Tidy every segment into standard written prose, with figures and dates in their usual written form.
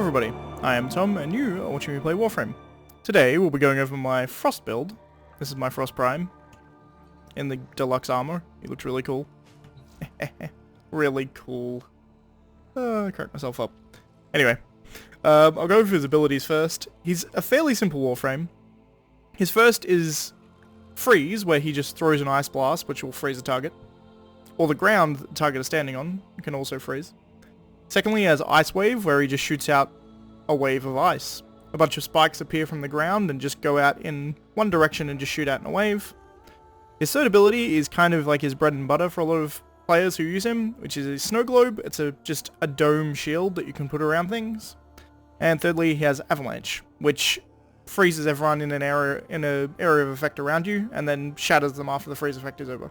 everybody, I am Tom and you are watching me play Warframe. Today we'll be going over my Frost build. This is my Frost Prime in the deluxe armor. He looks really cool. Really cool. I cracked myself up. Anyway, I'll go over his abilities first. He's a fairly simple Warframe. His first is Freeze, where he just throws an Ice Blast, which will freeze a target. Or the ground the target is standing on can also freeze. Secondly, he has Ice Wave, where he just shoots out a wave of ice. A bunch of spikes appear from the ground and just go out in one direction and just shoot out in a wave. His third ability is kind of like his bread and butter for a lot of players who use him, which is his Snow Globe. It's just a dome shield that you can put around things. And thirdly, he has Avalanche, which freezes everyone in an area of effect around you, and then shatters them after the freeze effect is over.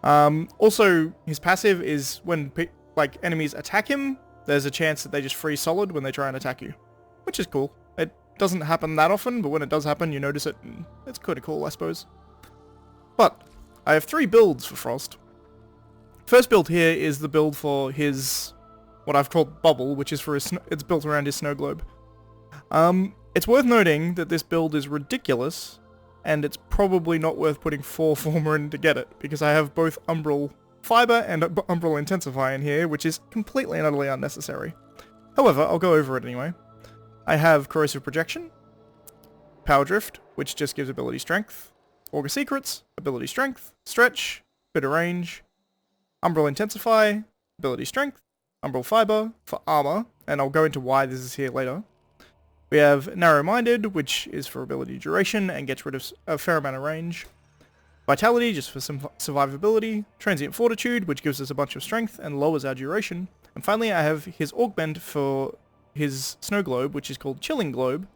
Also, his passive is when enemies attack him, there's a chance that they just freeze solid when they try and attack you, which is cool. It doesn't happen that often, but when it does happen, you notice it, and it's kind of cool, I suppose. But I have 3 builds for Frost. First build here is the build for his, what I've called Bubble, which is for his, it's built around his Snow Globe. It's worth noting that this build is ridiculous, and it's probably not worth putting 4 Former in to get it, because I have both Umbral Fiber and Umbral Intensify in here, which is completely and utterly unnecessary. However, I'll go over it anyway. I have Corrosive Projection, Power Drift, which just gives ability strength, Augur Secrets, ability strength, Stretch, bit of range, Umbral Intensify, ability strength, Umbral Fiber for armor, and I'll go into why this is here later. We have Narrow-Minded, which is for ability duration and gets rid of a fair amount of range. Vitality, just for some survivability. Transient Fortitude, which gives us a bunch of strength and lowers our duration. And finally, I have his Augment for his Snow Globe, which is called Chilling Globe.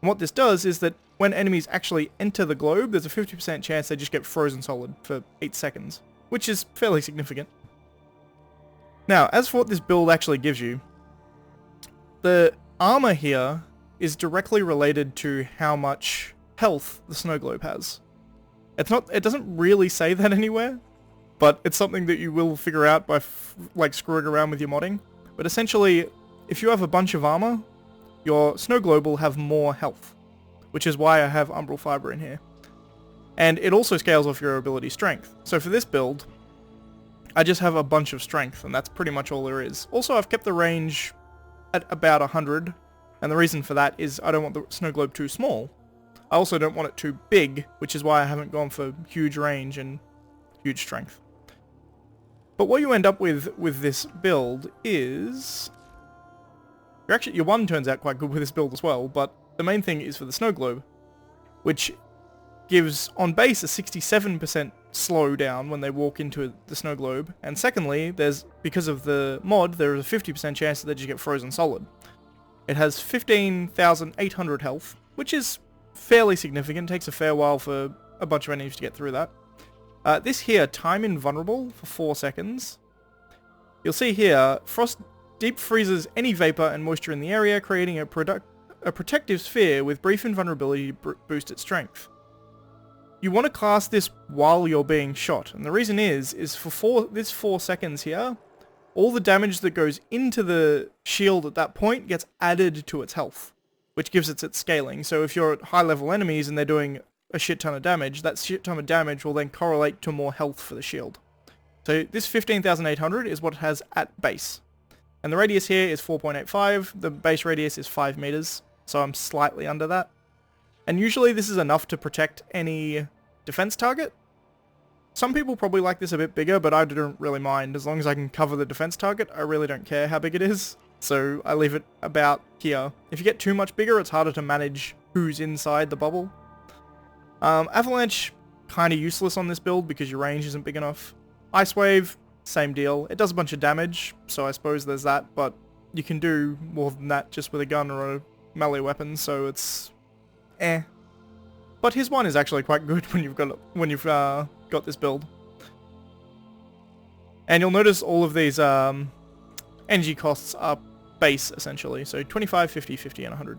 And what this does is that when enemies actually enter the globe, there's a 50% chance they just get frozen solid for 8 seconds, which is fairly significant. Now, as for what this build actually gives you, the armor here is directly related to how much health the Snow Globe has. It doesn't really say that anywhere, but it's something that you will figure out by screwing around with your modding. But essentially, if you have a bunch of armor, your Snow Globe will have more health, which is why I have Umbral Fiber in here. And it also scales off your ability strength. So for this build, I just have a bunch of strength, and that's pretty much all there is. Also, I've kept the range at about 100, and the reason for that is I don't want the Snow Globe too small. I also don't want it too big, which is why I haven't gone for huge range and huge strength. But what you end up with this build is... your 1 turns out quite good with this build as well, but the main thing is for the Snow Globe, which gives, on base, a 67% slowdown when they walk into the Snow Globe. And secondly, because of the mod, there is a 50% chance that they just get frozen solid. It has 15,800 health, which is fairly significant. Takes a fair while for a bunch of enemies to get through that. This here, Time Invulnerable for 4 seconds. You'll see here, Frost deep freezes any vapor and moisture in the area, creating a protective sphere with brief invulnerability to boost its strength. You want to cast this while you're being shot, and the reason is for this 4 seconds here, all the damage that goes into the shield at that point gets added to its health, which gives it its scaling. So if you're at high level enemies and they're doing a shit ton of damage, that shit ton of damage will then correlate to more health for the shield. So this 15,800 is what it has at base. And the radius here is 4.85, the base radius is 5 meters, so I'm slightly under that. And usually this is enough to protect any defense target. Some people probably like this a bit bigger, but I don't really mind. As long as I can cover the defense target, I really don't care how big it is. So I leave it about here. If you get too much bigger, it's harder to manage who's inside the bubble. Avalanche, kind of useless on this build because your range isn't big enough. Ice Wave, same deal. It does a bunch of damage, so I suppose there's that, but you can do more than that just with a gun or a melee weapon, so it's But his one is actually quite good when you've got this build. And you'll notice all of these energy costs are base, essentially. So 25, 50, 50, and 100.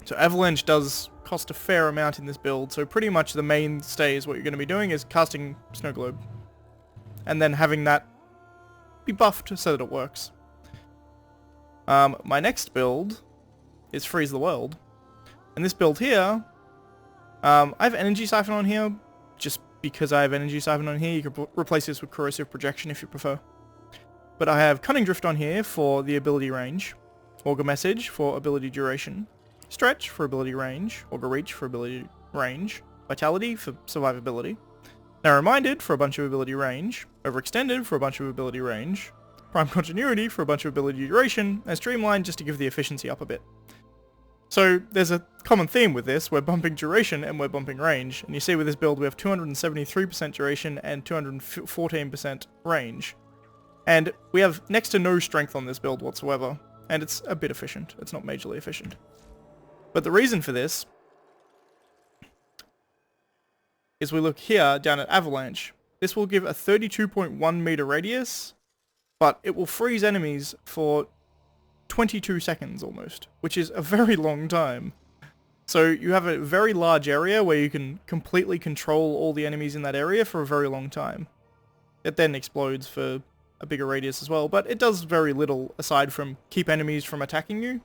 So Avalanche does cost a fair amount in this build, so pretty much the mainstay is what you're going to be doing is casting Snow Globe. And then having that be buffed so that it works. My next build is Freeze the World. And this build here, I have Energy Siphon on here, just because I have Energy Siphon on here. You could replace this with Corrosive Projection if you prefer. But I have Cunning Drift on here for the ability range, Augur Message for ability duration, Stretch for ability range, Augur Reach for ability range, Vitality for survivability, Now Reminded for a bunch of ability range, Overextended for a bunch of ability range, Prime Continuity for a bunch of ability duration, and Streamline just to give the efficiency up a bit. So there's a common theme with this, we're bumping duration and we're bumping range, and you see with this build we have 273% duration and 214% range. And we have next to no strength on this build whatsoever, and it's a bit efficient, it's not majorly efficient. But the reason for this is we look here down at Avalanche. This will give a 32.1 meter radius, but it will freeze enemies for 22 seconds almost, which is a very long time. So you have a very large area where you can completely control all the enemies in that area for a very long time. It then explodes for a bigger radius as well, but it does very little aside from keep enemies from attacking you.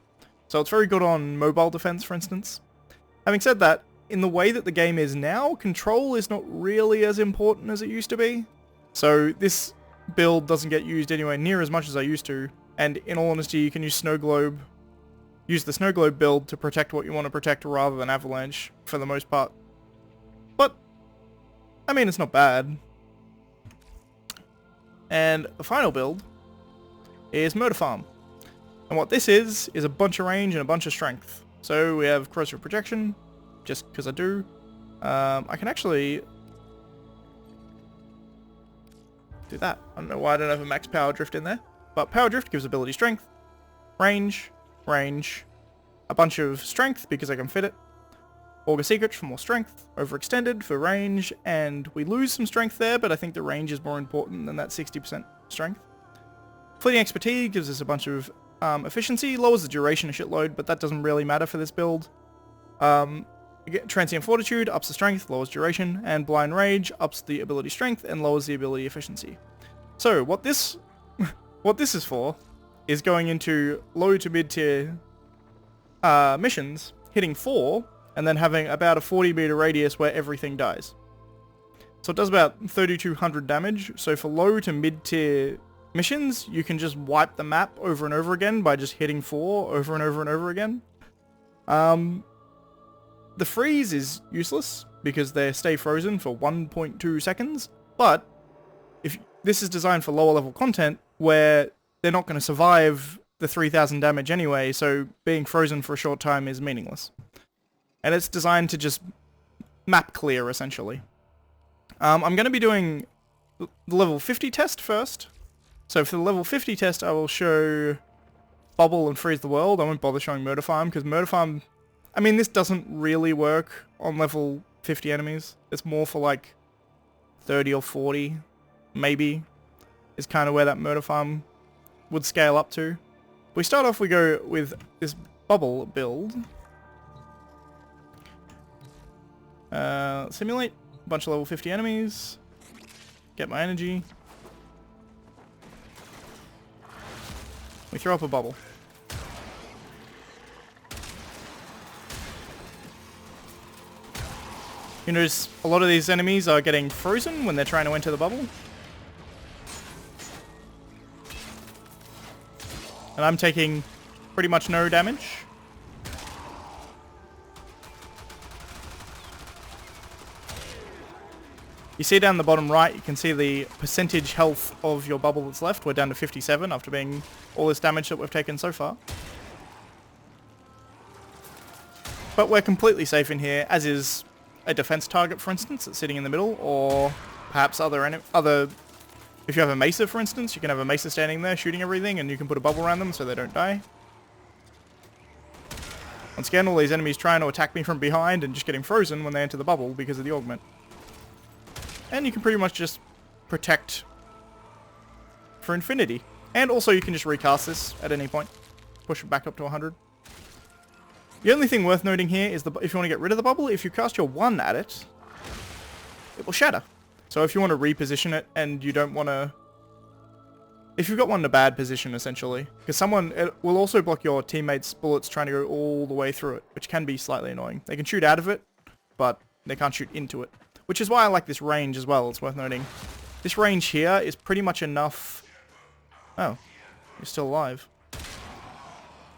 So it's very good on mobile defense, for instance. Having said that, in the way that the game is now, control is not really as important as it used to be. So this build doesn't get used anywhere near as much as I used to. And in all honesty, you can use Snow Globe, use the Snow Globe build to protect what you want to protect rather than Avalanche, for the most part. But, I mean, it's not bad. And the final build is Murder Farm. And what this is a bunch of range and a bunch of strength. So we have Corrosive Projection, just because I do. I can actually do that. I don't know why I don't have a max Power Drift in there. But Power Drift gives ability strength, range, a bunch of strength because I can fit it, Augur Secret for more strength, Overextended for range, and we lose some strength there, but I think the range is more important than that 60% strength. Fleeting Expertise gives us a bunch of efficiency, lowers the duration a shitload, but that doesn't really matter for this build. Transient Fortitude ups the strength, lowers duration, and Blind Rage ups the ability strength and lowers the ability efficiency. So what this is for is going into low to mid tier missions, hitting 4, and then having about a 40 meter radius where everything dies. So it does about 3200 damage, so for low to mid tier missions, you can just wipe the map over and over again by just hitting 4 over and over and over again. The freeze is useless, because they stay frozen for 1.2 seconds, but if this is designed for lower level content, where they're not going to survive the 3000 damage anyway, so being frozen for a short time is meaningless. And it's designed to just map clear, essentially. I'm going to be doing the level 50 test first. So for the level 50 test, I will show Bubble and Freeze the World. I won't bother showing Murder Farm, because Murder Farm, I mean, this doesn't really work on level 50 enemies. It's more for like 30 or 40, maybe, is kind of where that Murder Farm would scale up to. We start off, we go with this Bubble build. Simulate a bunch of level 50 enemies. Get my energy. We throw up a bubble. You notice a lot of these enemies are getting frozen when they're trying to enter the bubble. And I'm taking pretty much no damage. You see down the bottom right, you can see the percentage health of your bubble that's left. We're down to 57 after being all this damage that we've taken so far. But we're completely safe in here, as is a defense target, for instance, that's sitting in the middle, or perhaps other... If you have a Mesa, for instance, you can have a Mesa standing there shooting everything, and you can put a bubble around them so they don't die. Once again, all these enemies trying to attack me from behind and just getting frozen when they enter the bubble because of the augment. And you can pretty much just protect for infinity. And also you can just recast this at any point. Push it back up to 100. The only thing worth noting here is if you want to get rid of the bubble, if you cast your 1 at it, it will shatter. So if you want to reposition it and you don't want to If you've got one in a bad position, essentially. Because it will also block your teammates' bullets trying to go all the way through it, which can be slightly annoying. They can shoot out of it, but they can't shoot into it. Which is why I like this range as well, it's worth noting. This range here is pretty much enough... Oh, you're still alive.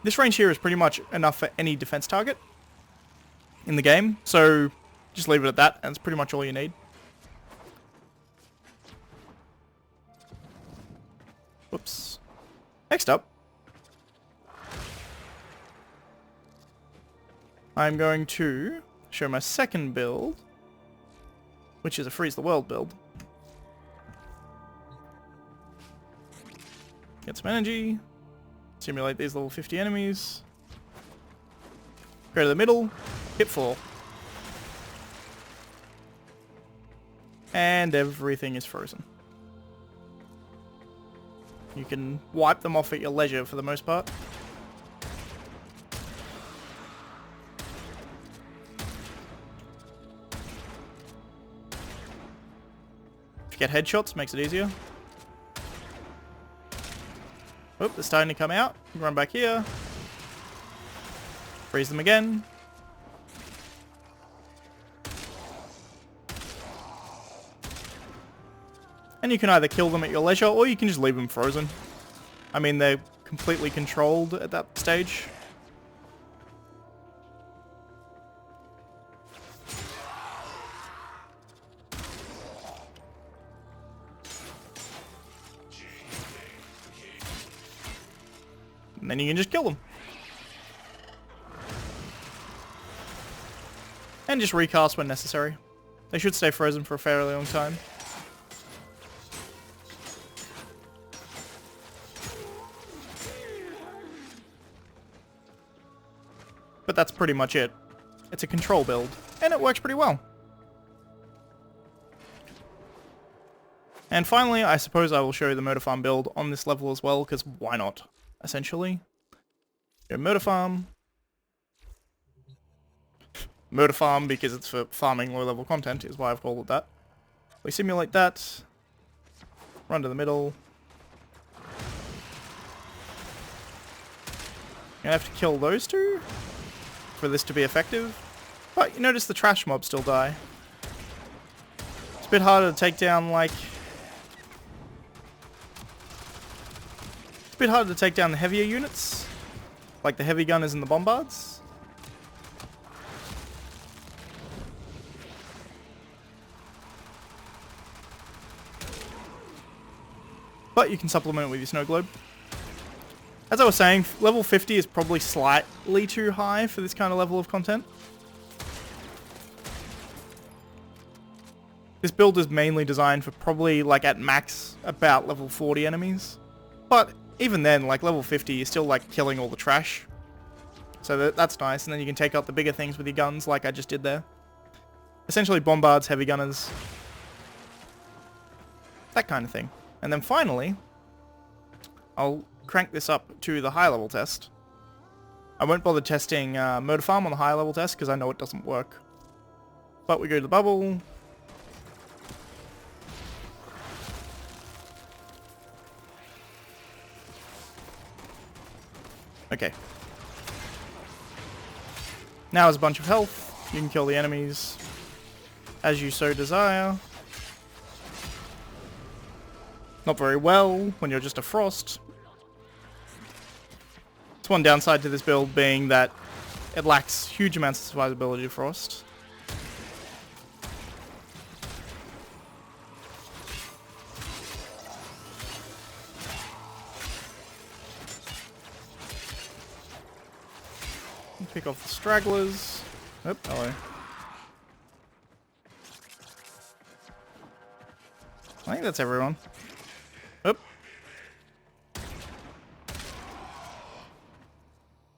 This range here is pretty much enough for any defense target in the game, so just leave it at that, and it's pretty much all you need. Whoops. Next up, I'm going to show my second build, which is a freeze the world build. Get some energy, simulate these level 50 enemies, go to the middle, hit 4. And everything is frozen. You can wipe them off at your leisure for the most part. If you get headshots, makes it easier. Oh, they're starting to come out. Run back here. Freeze them again. And you can either kill them at your leisure, or you can just leave them frozen. I mean, they're completely controlled at that stage. And then you can just kill them. And just recast when necessary. They should stay frozen for a fairly long time. But that's pretty much it. It's a control build, and it works pretty well. And finally, I suppose I will show you the motor farm build on this level as well, because why not, essentially. Go motor farm. Motor farm, because it's for farming low-level content, is why I've called it that. We simulate that. Run to the middle. You're gonna have to kill those two for this to be effective. But you notice the trash mobs still die. It's a bit harder to take down, like... It's a bit harder to take down the heavier units. Like the heavy gunners and the bombards. But you can supplement it with your snow globe. As I was saying, level 50 is probably slightly too high for this kind of level of content. This build is mainly designed for probably, like, at max, about level 40 enemies. But even then, like, level 50, you're still, like, killing all the trash. So that's nice, and then you can take out the bigger things with your guns, like I just did there. Essentially bombards, heavy gunners. That kind of thing. And then finally, I'll crank this up to the high level test. I won't bother testing motor farm on the high level test because I know it doesn't work. But we go to the bubble. Okay. Now there's a bunch of health. You can kill the enemies as you so desire. Not very well when you're just a frost. It's one downside to this build being that it lacks huge amounts of survivability to frost. Pick off the stragglers. Oh, hello. I think that's everyone. Oop.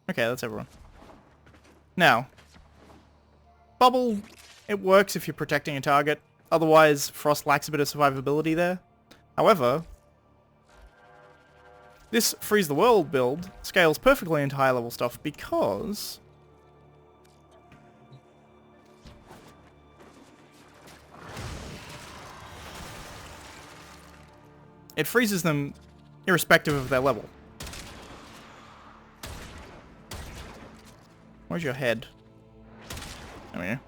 Okay, that's everyone. Now, bubble, it works if you're protecting a target. Otherwise, frost lacks a bit of survivability there. However, this freeze the world build scales perfectly into high level stuff because it freezes them irrespective of their level. Where's your head? There we go.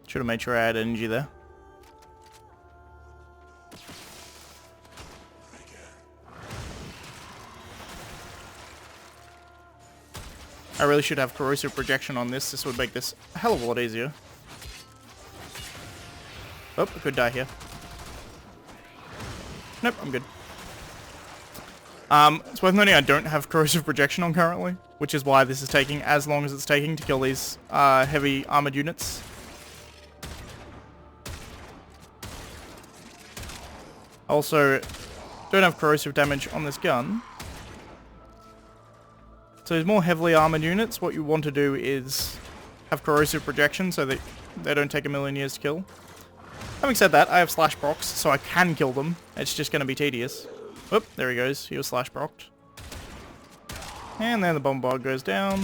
Should have made sure I had energy there. I really should have corrosive projection on this. This would make this a hell of a lot easier. Oh, I could die here. Nope, I'm good. It's worth noting I don't have corrosive projection on currently, which is why this is taking as long as it's taking to kill these heavy armored units. Also, don't have corrosive damage on this gun. So these more heavily armored units, what you want to do is have corrosive projection so that they don't take a million years to kill. Having said that, I have slash procs, so I can kill them. It's just going to be tedious. Oop, there he goes. He was slash procced. And then the bombard goes down.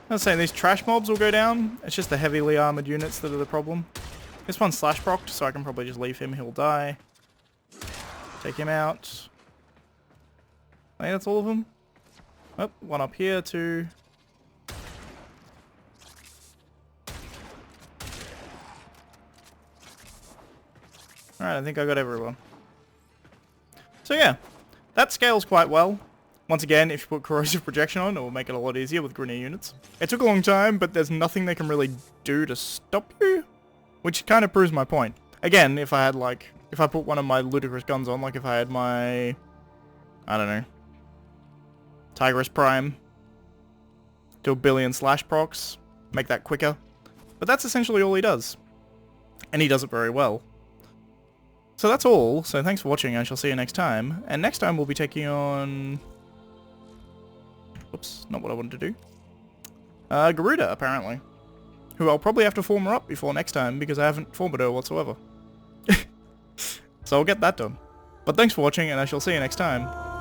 I was saying, these trash mobs will go down. It's just the heavily armored units that are the problem. This one's slash procced, so I can probably just leave him. He'll die. Take him out. I think that's all of them. Oh, one up here too. Alright, I think I got everyone. So yeah, that scales quite well. Once again, if you put corrosive projection on, it will make it a lot easier with Grineer units. It took a long time, but there's nothing they can really do to stop you. Which kind of proves my point. Again, if I had like, if I put one of my ludicrous guns on, like if I had my, I don't know, Tigress Prime, do a billion slash procs, make that quicker. But that's essentially all he does. And he does it very well. So that's all, so thanks for watching, I shall see you next time. And next time we'll be taking on... Oops, not what I wanted to do. Garuda, apparently. Who I'll probably have to form her up before next time, because I haven't formed her whatsoever. So I'll get that done. But thanks for watching, and I shall see you next time.